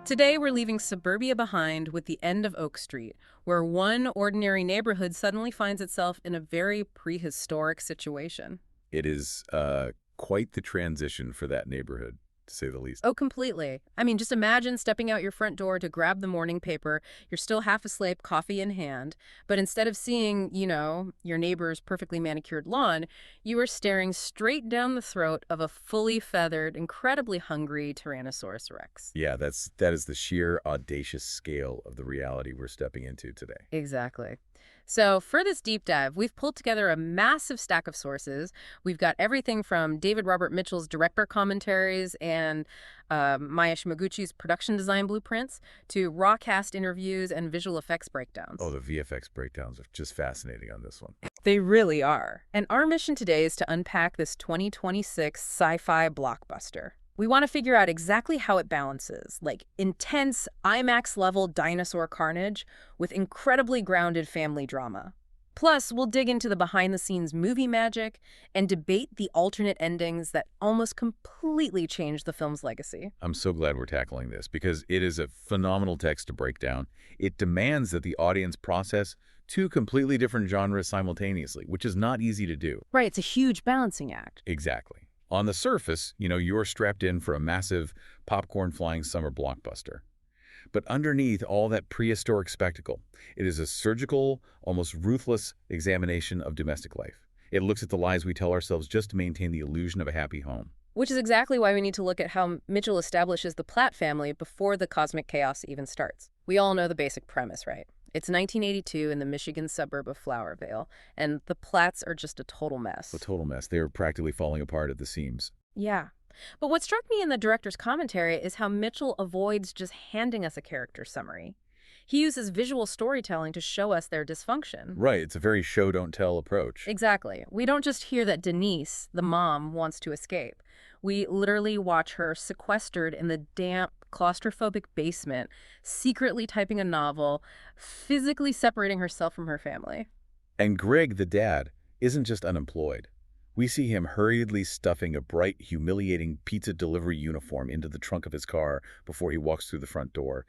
Today, we're leaving Suburbia behind with the end of Oak Street, where one ordinary neighborhood suddenly finds itself in a very prehistoric situation. It is quite the transition for that neighborhood, to say the least. Oh, completely. I mean, just imagine stepping out your front door to grab the morning paper. You're still half asleep, coffee in hand. But instead of seeing, your neighbor's perfectly manicured lawn, you are staring straight down the throat of a fully feathered, incredibly hungry Tyrannosaurus Rex. Yeah, that is the sheer audacious scale of the reality we're stepping into today. Exactly. So for this deep dive, we've pulled together a massive stack of sources. We've got everything from David Robert Mitchell's director commentaries and Maya Shimaguchi's production design blueprints to raw cast interviews and visual effects breakdowns. Oh, the VFX breakdowns are just fascinating on this one. They really are. And our mission today is to unpack this 2026 sci-fi blockbuster. We want to figure out exactly how it balances, like intense IMAX-level dinosaur carnage with incredibly grounded family drama. Plus, we'll dig into the behind-the-scenes movie magic and debate the alternate endings that almost completely change the film's legacy. I'm so glad we're tackling this because it is a phenomenal text to break down. It demands that the audience process two completely different genres simultaneously, which is not easy to do. Right, it's a huge balancing act. Exactly. On the surface, you're strapped in for a massive popcorn-flying summer blockbuster. But underneath all that prehistoric spectacle, it is a surgical, almost ruthless examination of domestic life. It looks at the lies we tell ourselves just to maintain the illusion of a happy home. Which is exactly why we need to look at how Mitchell establishes the Platt family before the cosmic chaos even starts. We all know the basic premise, right? It's 1982 in the Michigan suburb of Flowervale, and the Platts are just a total mess. A total mess. They are practically falling apart at the seams. Yeah. But what struck me in the director's commentary is how Mitchell avoids just handing us a character summary. He uses visual storytelling to show us their dysfunction. Right. It's a very show-don't-tell approach. Exactly. We don't just hear that Denise, the mom, wants to escape. We literally watch her sequestered in the damp, claustrophobic basement, secretly typing a novel, physically separating herself from her family. And Greg, the dad, isn't just unemployed. We see him hurriedly stuffing a bright, humiliating pizza delivery uniform into the trunk of his car before he walks through the front door.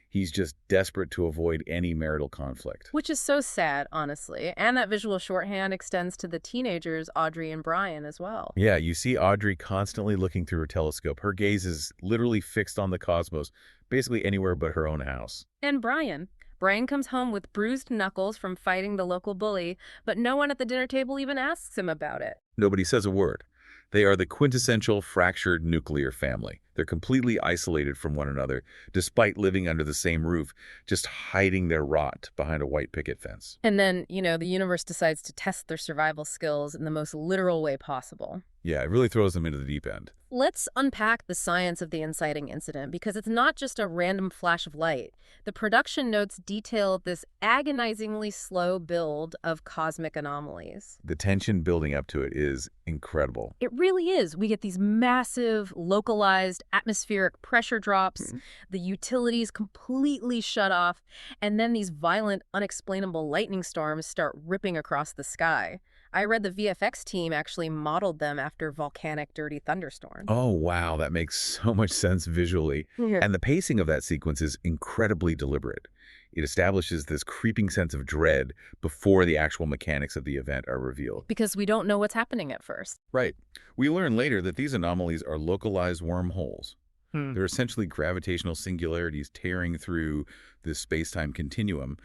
He's just desperate to avoid any marital conflict. Which is so sad, honestly. And that visual shorthand extends to the teenagers, Audrey and Brian, as well. Yeah, you see Audrey constantly looking through her telescope. Her gaze is literally fixed on the cosmos, basically anywhere but her own house. And Brian. Brian comes home with bruised knuckles from fighting the local bully, but no one at the dinner table even asks him about it. Nobody says a word. They are the quintessential fractured nuclear family. They're completely isolated from one another, despite living under the same roof, just hiding their rot behind a white picket fence. And then, the universe decides to test their survival skills in the most literal way possible. Yeah, it really throws them into the deep end. Let's unpack the science of the inciting incident, because it's not just a random flash of light. The production notes detail this agonizingly slow build of cosmic anomalies. The tension building up to it is incredible. It really is. We get these massive, localized atmospheric pressure drops, the utilities completely shut off, and then these violent, unexplainable lightning storms start ripping across the sky. I read the VFX team actually modeled them after volcanic dirty thunderstorms. Oh, wow, that makes so much sense visually. Yeah. And the pacing of that sequence is incredibly deliberate. It establishes this creeping sense of dread before the actual mechanics of the event are revealed. Because we don't know what's happening at first. Right. We learn later that these anomalies are localized wormholes. They're essentially gravitational singularities tearing through this space-time continuum.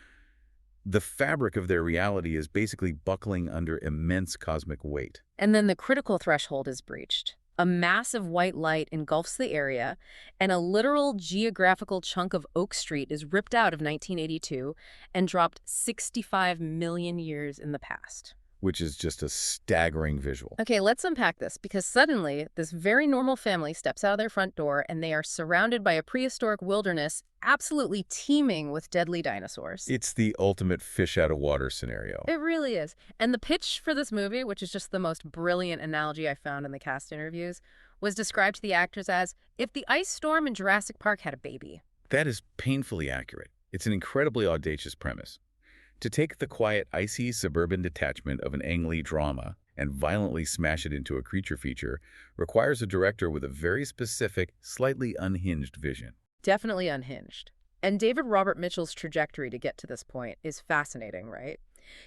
The fabric of their reality is basically buckling under immense cosmic weight. And then the critical threshold is breached. A massive white light engulfs the area, and a literal geographical chunk of Oak Street is ripped out of 1982 and dropped 65 million years in the past. Which is just a staggering visual. Okay, let's unpack this, because suddenly this very normal family steps out of their front door and they are surrounded by a prehistoric wilderness absolutely teeming with deadly dinosaurs. It's the ultimate fish out of water scenario. It really is. And the pitch for this movie, which is just the most brilliant analogy I found in the cast interviews, was described to the actors as if the ice storm in Jurassic Park had a baby. That is painfully accurate. It's an incredibly audacious premise. To take the quiet, icy suburban detachment of an Ang Lee drama and violently smash it into a creature feature requires a director with a very specific, slightly unhinged vision. Definitely unhinged. And David Robert Mitchell's trajectory to get to this point is fascinating, right?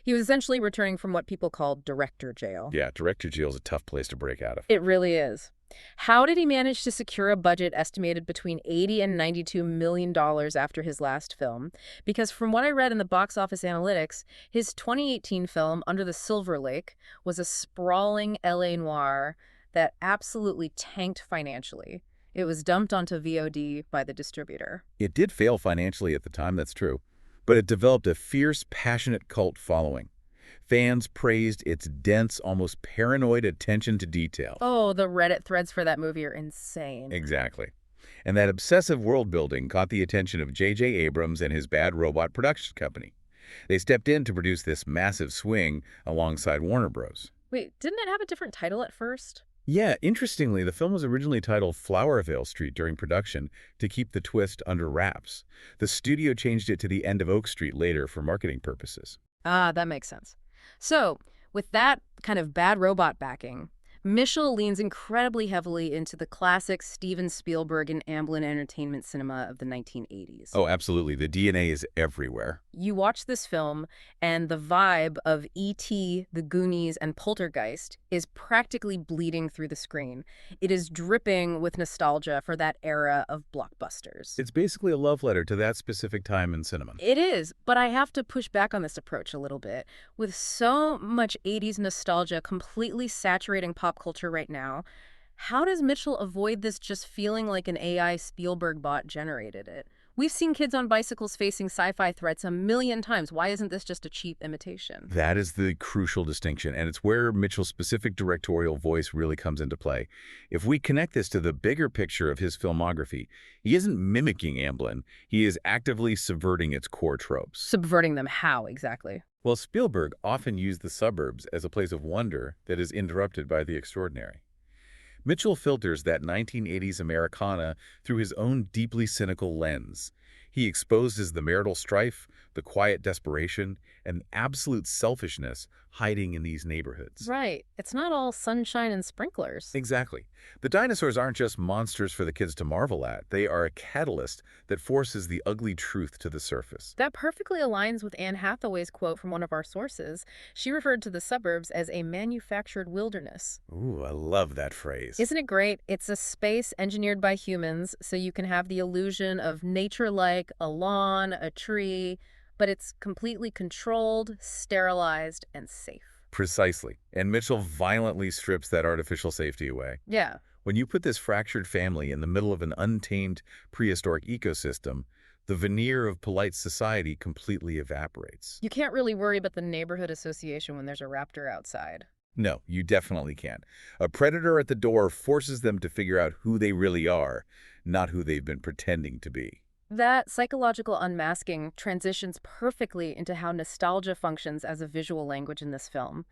He was essentially returning from what people call director jail. Yeah, director jail is a tough place to break out of. It really is. How did he manage to secure a budget estimated between $80 and $92 million after his last film? Because from what I read in the box office analytics, his 2018 film, Under the Silver Lake, was a sprawling LA noir that absolutely tanked financially. It was dumped onto VOD by the distributor. It did fail financially at the time, that's true, but it developed a fierce, passionate cult following. Fans praised its dense, almost paranoid attention to detail. Oh, the Reddit threads for that movie are insane. Exactly. And that obsessive world-building caught the attention of J.J. Abrams and his Bad Robot production company. They stepped in to produce this massive swing alongside Warner Bros. Wait, didn't it have a different title at first? Yeah, interestingly, the film was originally titled Flowervale Street during production to keep the twist under wraps. The studio changed it to The End of Oak Street later for marketing purposes. Ah, that makes sense. So, with that kind of Bad Robot backing, Mitchell leans incredibly heavily into the classic Steven Spielberg and Amblin entertainment cinema of the 1980s. Oh, absolutely. The DNA is everywhere. You watch this film, and the vibe of E.T., The Goonies, and Poltergeist is practically bleeding through the screen. It is dripping with nostalgia for that era of blockbusters. It's basically a love letter to that specific time in cinema. It is, but I have to push back on this approach a little bit. With so much 80s nostalgia completely saturating pop culture right now, how does Mitchell avoid this just feeling like an AI Spielberg bot generated it? We've seen kids on bicycles facing sci-fi threats a million times. Why isn't this just a cheap imitation? That is the crucial distinction, and it's where Mitchell's specific directorial voice really comes into play. If we connect this to the bigger picture of his filmography, he isn't mimicking Amblin. He is actively subverting its core tropes. Subverting them how, exactly? Well, Spielberg often used the suburbs as a place of wonder that is interrupted by the extraordinary. Mitchell filters that 1980s Americana through his own deeply cynical lens. He exposes the marital strife, the quiet desperation, and absolute selfishness hiding in these neighborhoods. Right. It's not all sunshine and sprinklers. Exactly. The dinosaurs aren't just monsters for the kids to marvel at. They are a catalyst that forces the ugly truth to the surface. That perfectly aligns with Anne Hathaway's quote from one of our sources. She referred to the suburbs as a manufactured wilderness. Ooh, I love that phrase. Isn't it great? It's a space engineered by humans, so you can have the illusion of nature like a lawn, a tree, but it's completely controlled, sterilized, and safe. Precisely. And Mitchell violently strips that artificial safety away. Yeah. When you put this fractured family in the middle of an untamed prehistoric ecosystem, the veneer of polite society completely evaporates. You can't really worry about the neighborhood association when there's a raptor outside. No, you definitely can't. A predator at the door forces them to figure out who they really are, not who they've been pretending to be. That psychological unmasking transitions perfectly into how nostalgia functions as a visual language in this film.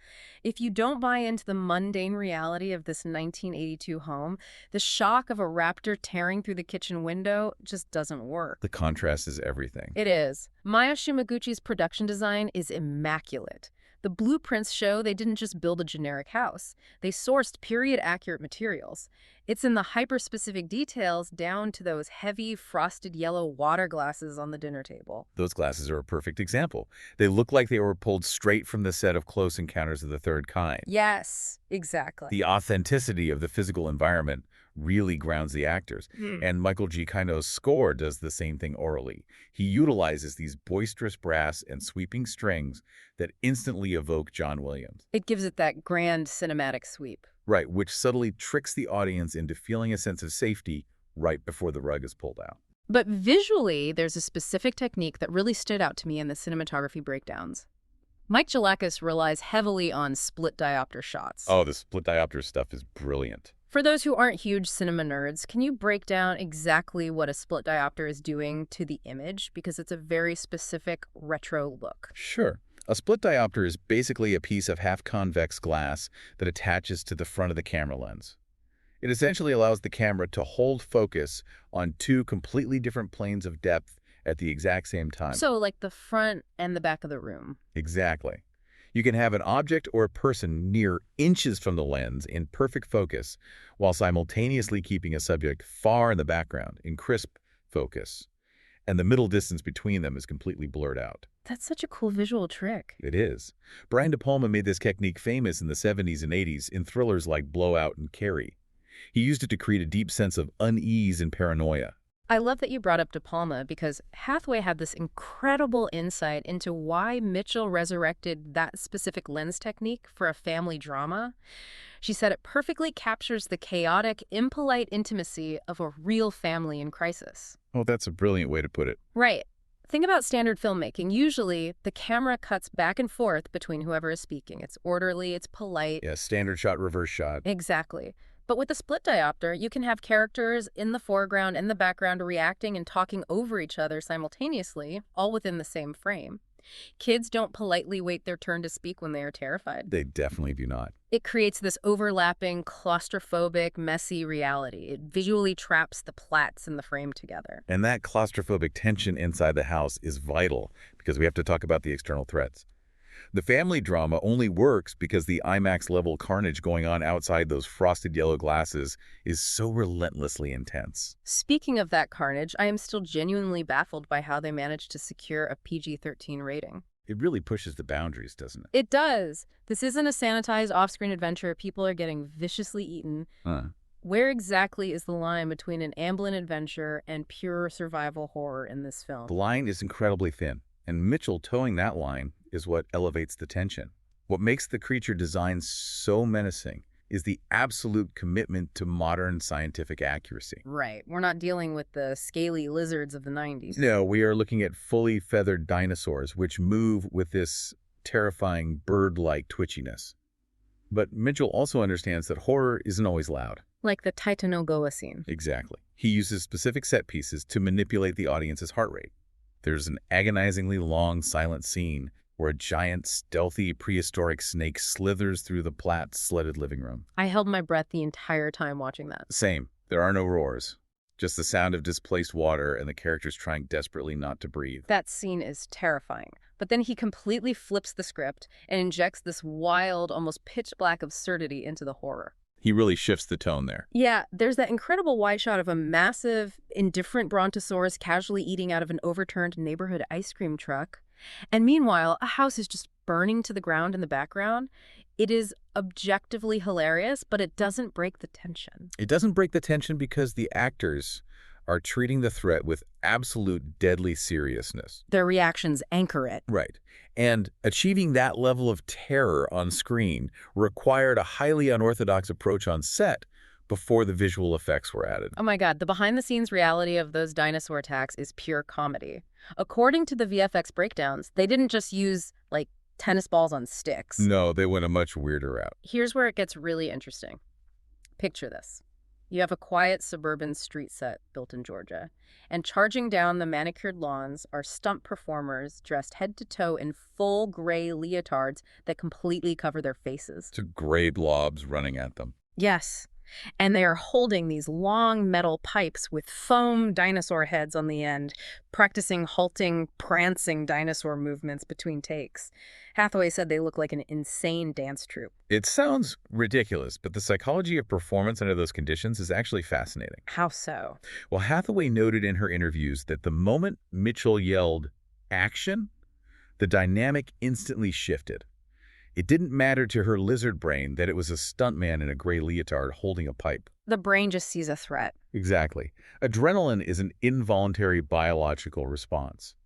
If you don't buy into the mundane reality of this 1982 home, the shock of a raptor tearing through the kitchen window just doesn't work. The contrast is everything. It is. Maya Shumaguchi's production design is immaculate. The blueprints show they didn't just build a generic house. They sourced period-accurate materials. It's in the hyper-specific details down to those heavy, frosted yellow water glasses on the dinner table. Those glasses are a perfect example. They look like they were pulled straight from the set of Close Encounters of the Third Kind. Yes, exactly. The authenticity of the physical environment really grounds the actors. And Michael Giacchino's score does the same thing orally. He utilizes these boisterous brass and sweeping strings that instantly evoke John Williams. It gives it that grand cinematic sweep. Right, which subtly tricks the audience into feeling a sense of safety right before the rug is pulled out. But visually, there's a specific technique that really stood out to me in the cinematography breakdowns. Mike Gelakis relies heavily on split diopter shots. Oh, the split diopter stuff is brilliant. For those who aren't huge cinema nerds, can you break down exactly what a split diopter is doing to the image? Because it's a very specific retro look. Sure. A split diopter is basically a piece of half-convex glass that attaches to the front of the camera lens. It essentially allows the camera to hold focus on two completely different planes of depth at the exact same time. So like the front and the back of the room. Exactly. You can have an object or a person near inches from the lens in perfect focus while simultaneously keeping a subject far in the background in crisp focus, and the middle distance between them is completely blurred out. That's such a cool visual trick. It is. Brian De Palma made this technique famous in the 70s and 80s in thrillers like Blowout and Carrie. He used it to create a deep sense of unease and paranoia. I love that you brought up De Palma because Hathaway had this incredible insight into why Mitchell resurrected that specific lens technique for a family drama. She said it perfectly captures the chaotic, impolite intimacy of a real family in crisis. Oh, that's a brilliant way to put it. Right. Think about standard filmmaking. Usually, the camera cuts back and forth between whoever is speaking. It's orderly, it's polite. Yeah, standard shot, reverse shot. Exactly. But with a split diopter, you can have characters in the foreground and the background reacting and talking over each other simultaneously, all within the same frame. Kids don't politely wait their turn to speak when they are terrified. They definitely do not. It creates this overlapping, claustrophobic, messy reality. It visually traps the plats in the frame together. And that claustrophobic tension inside the house is vital because we have to talk about the external threats. The family drama only works because the IMAX-level carnage going on outside those frosted yellow glasses is so relentlessly intense. Speaking of that carnage, I am still genuinely baffled by how they managed to secure a PG-13 rating. It really pushes the boundaries, doesn't it? It does. This isn't a sanitized off-screen adventure. People are getting viciously eaten. Where exactly is the line between an ambulant adventure and pure survival horror in this film? The line is incredibly thin, and Mitchell towing that line is what elevates the tension. What makes the creature design so menacing is the absolute commitment to modern scientific accuracy. Right. We're not dealing with the scaly lizards of the 90s. No, we are looking at fully feathered dinosaurs, which move with this terrifying bird-like twitchiness. But Mitchell also understands that horror isn't always loud. Like the Titanoboa scene. Exactly. He uses specific set pieces to manipulate the audience's heart rate. There's an agonizingly long, silent scene where a giant, stealthy, prehistoric snake slithers through the plat-sledded living room. I held my breath the entire time watching that. Same. There are no roars. Just the sound of displaced water and the characters trying desperately not to breathe. That scene is terrifying. But then he completely flips the script and injects this wild, almost pitch-black absurdity into the horror. He really shifts the tone there. Yeah, there's that incredible wide shot of a massive, indifferent brontosaurus casually eating out of an overturned neighborhood ice cream truck. And meanwhile, a house is just burning to the ground in the background. It is objectively hilarious, but it doesn't break the tension. It doesn't break the tension because the actors are treating the threat with absolute deadly seriousness. Their reactions anchor it. Right. And achieving that level of terror on screen required a highly unorthodox approach on set before the visual effects were added. Oh my God, the behind-the-scenes reality of those dinosaur attacks is pure comedy. According to the VFX breakdowns, they didn't just use, like, tennis balls on sticks. No, they went a much weirder route. Here's where it gets really interesting. Picture this. You have a quiet suburban street set built in Georgia, and charging down the manicured lawns are stunt performers dressed head to toe in full gray leotards that completely cover their faces. To gray blobs running at them. Yes. And they are holding these long metal pipes with foam dinosaur heads on the end, practicing halting, prancing dinosaur movements between takes. Hathaway said they look like an insane dance troupe. It sounds ridiculous, but the psychology of performance under those conditions is actually fascinating. How so? Well, Hathaway noted in her interviews that the moment Mitchell yelled, "action," the dynamic instantly shifted. It didn't matter to her lizard brain that it was a stuntman in a gray leotard holding a pipe. The brain just sees a threat. Exactly. Adrenaline is an involuntary biological response.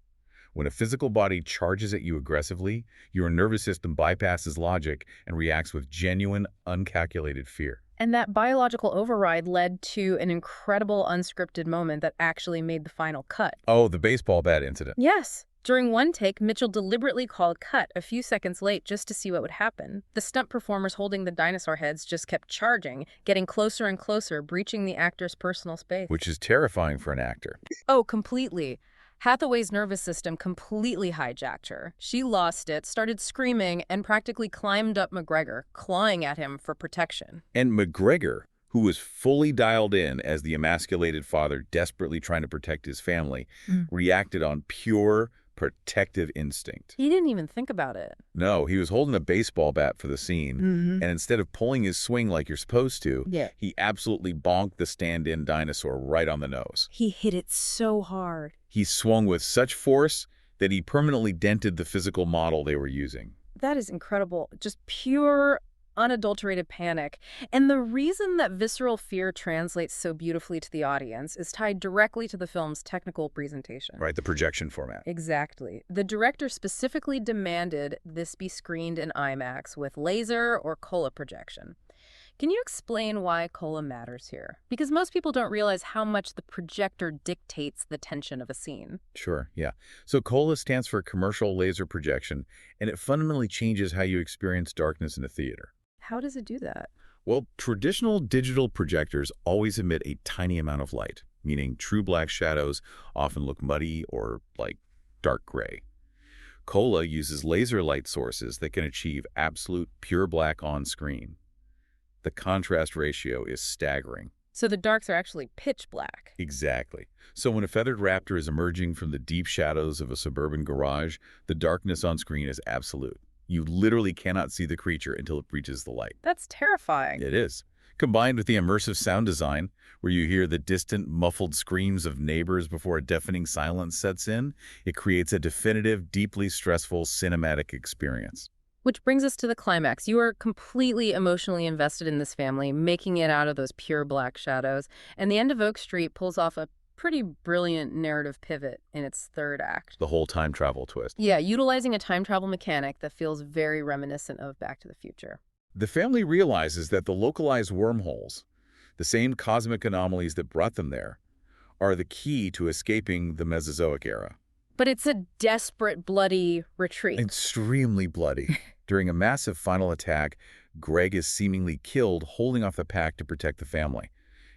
When a physical body charges at you aggressively, your nervous system bypasses logic and reacts with genuine, uncalculated fear. And that biological override led to an incredible unscripted moment that actually made the final cut. Oh, the baseball bat incident. Yes. During one take, Mitchell deliberately called cut a few seconds late just to see what would happen. The stunt performers holding the dinosaur heads just kept charging, getting closer and closer, breaching the actor's personal space. Which is terrifying for an actor. Oh, completely. Hathaway's nervous system completely hijacked her. She lost it, started screaming, and practically climbed up McGregor, clawing at him for protection. And McGregor, who was fully dialed in as the emasculated father desperately trying to protect his family, reacted on pure protective instinct. He didn't even think about it. No, he was holding a baseball bat for the scene, and instead of pulling his swing like you're supposed to, he absolutely bonked the stand-in dinosaur right on the nose. He hit it so hard. He swung with such force that he permanently dented the physical model they were using. That is incredible. Just pure, unadulterated panic. And the reason that visceral fear translates so beautifully to the audience is tied directly to the film's technical presentation. Right, the projection format. Exactly. The director specifically demanded this be screened in IMAX with laser or color projection. Can you explain why color matters here? Because most people don't realize how much the projector dictates the tension of a scene. Sure, yeah. So COLA stands for commercial laser projection, and it fundamentally changes how you experience darkness in a theater. How does it do that? Well, traditional digital projectors always emit a tiny amount of light, meaning true black shadows often look muddy or like dark gray. COLA uses laser light sources that can achieve absolute pure black on screen. The contrast ratio is staggering. So the darks are actually pitch black. Exactly. So when a feathered raptor is emerging from the deep shadows of a suburban garage, the darkness on screen is absolute. You literally cannot see the creature until it reaches the light. That's terrifying. It is. Combined with the immersive sound design, where you hear the distant, muffled screams of neighbors before a deafening silence sets in, it creates a definitive, deeply stressful cinematic experience. Which brings us to the climax. You are completely emotionally invested in this family, making it out of those pure black shadows. And the end of Oak Street pulls off a pretty brilliant narrative pivot in its third act. The whole time travel twist. Yeah, utilizing a time travel mechanic that feels very reminiscent of Back to the Future. The family realizes that the localized wormholes, the same cosmic anomalies that brought them there, are the key to escaping the Mesozoic era. But it's a desperate, bloody retreat. Extremely bloody. During a massive final attack, Greg is seemingly killed holding off the pack to protect the family.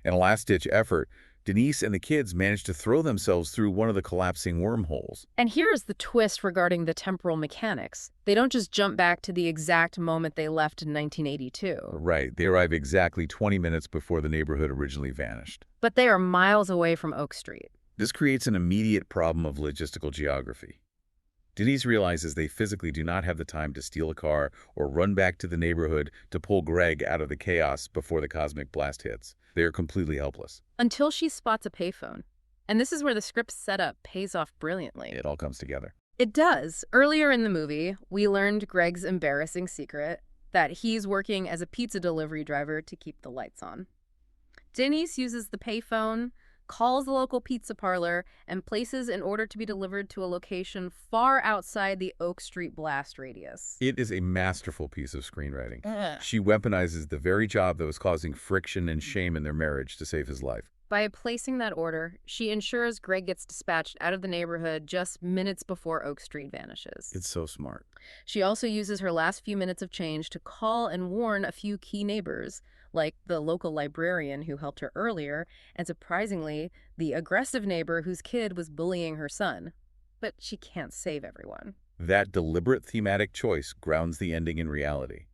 In a last-ditch effort, Denise and the kids manage to throw themselves through one of the collapsing wormholes. And here's the twist regarding the temporal mechanics. They don't just jump back to the exact moment they left in 1982. Right. They arrive exactly 20 minutes before the neighborhood originally vanished. But they are miles away from Oak Street. This creates an immediate problem of logistical geography. Denise realizes they physically do not have the time to steal a car or run back to the neighborhood to pull Greg out of the chaos before the cosmic blast hits. They are completely helpless. Until she spots a payphone. And this is where the script's setup pays off brilliantly. It all comes together. It does. Earlier in the movie, we learned Greg's embarrassing secret, that he's working as a pizza delivery driver to keep the lights on. Denise uses the payphone, calls the local pizza parlor, and places an order to be delivered to a location far outside the Oak Street blast radius. It is a masterful piece of screenwriting. She weaponizes the very job that was causing friction and shame in their marriage to save his life. By placing that order, she ensures Greg gets dispatched out of the neighborhood just minutes before Oak Street vanishes. It's so smart. She also uses her last few minutes of change to call and warn a few key neighbors, like the local librarian who helped her earlier, and surprisingly, the aggressive neighbor whose kid was bullying her son. But she can't save everyone. That deliberate thematic choice grounds the ending in reality.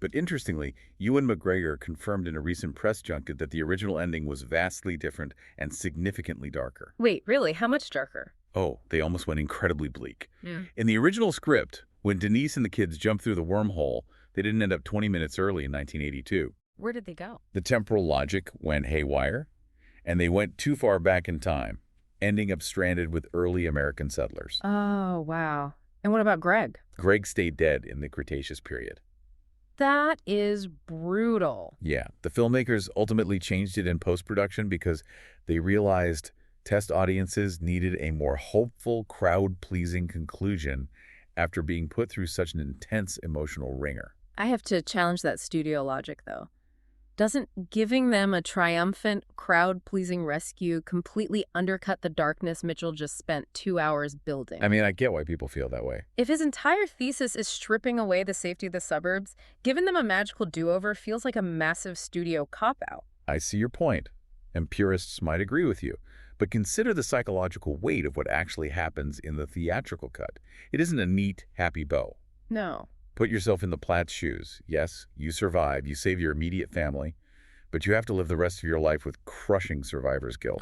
But interestingly, Ewan McGregor confirmed in a recent press junket that the original ending was vastly different and significantly darker. Wait, really? How much darker? Oh, they almost went incredibly bleak. In the original script, when Denise and the kids jumped through the wormhole, they didn't end up 20 minutes early in 1982. Where did they go? The temporal logic went haywire, and they went too far back in time, ending up stranded with early American settlers. Oh, wow. And what about Greg? Greg stayed dead in the Cretaceous period. That is brutal. Yeah, the filmmakers ultimately changed it in post-production because they realized test audiences needed a more hopeful, crowd-pleasing conclusion after being put through such an intense emotional wringer. I have to challenge that studio logic, though. Doesn't giving them a triumphant, crowd-pleasing rescue completely undercut the darkness Mitchell just spent 2 hours building? I mean, I get why people feel that way. If his entire thesis is stripping away the safety of the suburbs, giving them a magical do-over feels like a massive studio cop-out. I see your point, and purists might agree with you. But consider the psychological weight of what actually happens in the theatrical cut. It isn't a neat, happy bow. No. Put yourself in the Platt's shoes. Yes, you survive, you save your immediate family, but you have to live the rest of your life with crushing survivor's guilt.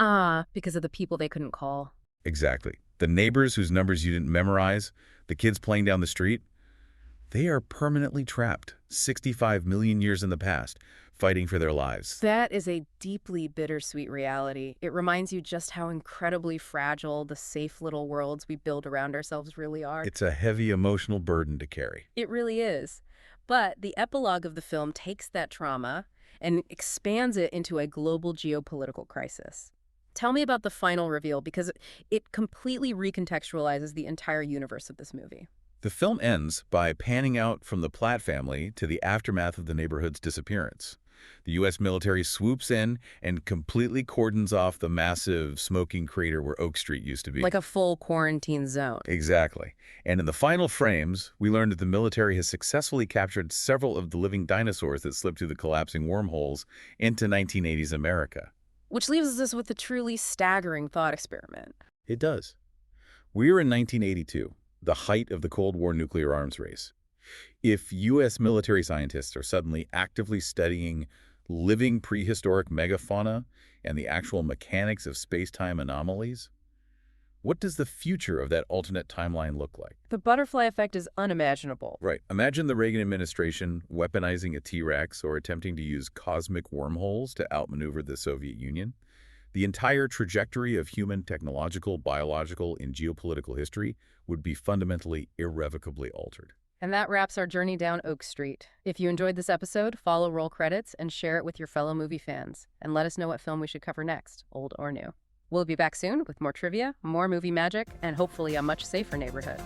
Because of the people they couldn't call. Exactly. The neighbors whose numbers you didn't memorize, the kids playing down the street, they are permanently trapped 65 million years in the past, fighting for their lives. That is a deeply bittersweet reality. It reminds you just how incredibly fragile the safe little worlds we build around ourselves really are. It's a heavy emotional burden to carry. It really is. But the epilogue of the film takes that trauma and expands it into a global geopolitical crisis. Tell me about the final reveal, because it completely recontextualizes the entire universe of this movie. The film ends by panning out from the Platt family to the aftermath of the neighborhood's disappearance. The U.S. military swoops in and completely cordons off the massive smoking crater where Oak Street used to be. Like a full quarantine zone. Exactly. And in the final frames, we learned that the military has successfully captured several of the living dinosaurs that slipped through the collapsing wormholes into 1980s America. Which leaves us with a truly staggering thought experiment. It does. We're in 1982, the height of the Cold War nuclear arms race. If U.S. military scientists are suddenly actively studying living prehistoric megafauna and the actual mechanics of space-time anomalies, what does the future of that alternate timeline look like? The butterfly effect is unimaginable. Right. Imagine the Reagan administration weaponizing a T-Rex or attempting to use cosmic wormholes to outmaneuver the Soviet Union. The entire trajectory of human technological, biological, and geopolitical history would be fundamentally, irrevocably altered. And that wraps our journey down Oak Street. If you enjoyed this episode, follow Roll Credits and share it with your fellow movie fans. And let us know what film we should cover next, old or new. We'll be back soon with more trivia, more movie magic, and hopefully a much safer neighborhood.